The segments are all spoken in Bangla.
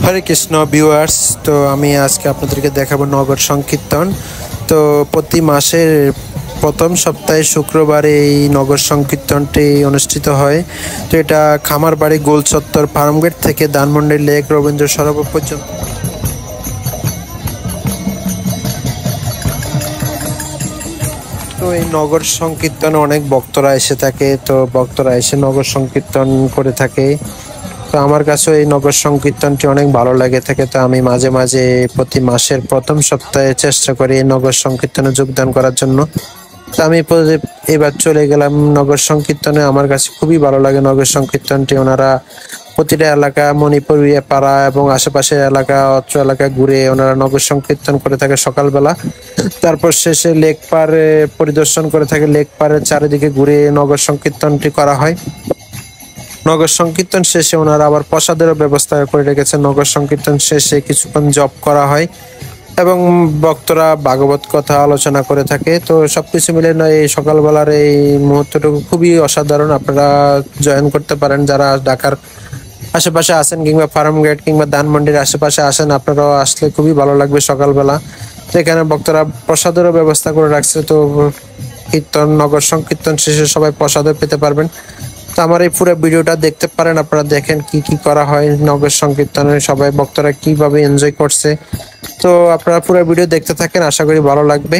হরে কৃষ্ণ ভিউয়ার্স, তো আমি আজকে আপনাদেরকে দেখাবো নগর সংকীর্তন। তো প্রতি মাসের প্রথম সপ্তাহে শুক্রবারে এই নগর সংকীর্তনটি অনুষ্ঠিত হয়। তো এটা খামারবাড়ি গোল চত্বর ফার্মগেট থেকে ধানমন্ডি লেক রবীন্দ্র সরোবর পর্যন্ত। তো এই নগর সংকীর্তনে অনেক ভক্তরা এসে থাকে, তো ভক্তরা এসে নগর সংকীর্তন করে থাকে। তো আমার কাছে এই নগর সংকীর্তনটি অনেক ভালো লাগে থাকে। তো আমি মাঝে মাঝে প্রতি মাসের প্রথম সপ্তাহে চেষ্টা করি এই নগর সংকীর্তনে যোগদান করার জন্য। তো আমি এবার চলে গেলাম নগর সংকীর্তনে। আমার কাছে খুবই ভালো লাগে নগর সংকীর্তনটি। ওনারা প্রতিটা এলাকা, মণিপুরিয়া পাড়া এবং আশেপাশের এলাকা, অত্র এলাকা ঘুরে ওনারা নগর সংকীর্তন করে থাকে সকালবেলা। তারপর শেষে লেক পাড়ে পরিদর্শন করে থাকে। লেক পাড়ের চারিদিকে ঘুরে নগর সংকীর্তনটি করা হয়। নগর সংকীর্তন শেষে ওনারা আবার প্রসাদেরও ব্যবস্থা করে রেখেছে। নগর সংকীর্তন শেষে কিছুক্ষণ জপ করা হয় এবং ভক্তরা ভাগবত কথা আলোচনা করে থাকে। তো সবকিছু মিলে এই সকালবেলার এই মুহূর্তটুকু খুবই অসাধারণ। আপনারা জয়েন করতে পারেন যারা ঢাকার আশেপাশে আসেন কিংবা ফার্মগেট কিংবা ধানমন্ডির আশেপাশে আসেন, আপনারাও আসলে খুবই ভালো লাগবে সকালবেলা। তো এখানে ভক্তরা প্রসাদেরও ব্যবস্থা করে রাখছে। তো কীর্তন নগর সংকীর্তন শেষে সবাই প্রসাদও পেতে পারবেন। তো আমার এই পুরো ভিডিওটা দেখতে পারেন, আপনারা দেখেন কি কি করা হয় নগর সংকীর্তনে, সবাই ভক্তরা কিভাবে এনজয় করছে। তো আপনারা পুরো ভিডিও দেখতে থাকেন, আশা করি ভালো লাগবে।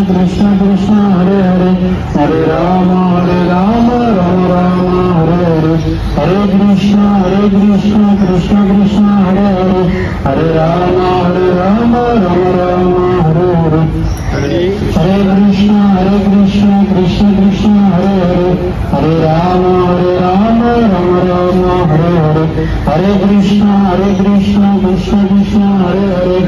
Krishna Krishna Hare Hare Hare Rama Rama Rama Hare Hare Hare Krishna Krishna Krishna Hare Hare Hare Rama Rama Rama Hare Hare Hare Krishna Krishna Krishna Hare Hare Hare Rama Rama Rama Hare Hare Hare Krishna Krishna Krishna Hare Hare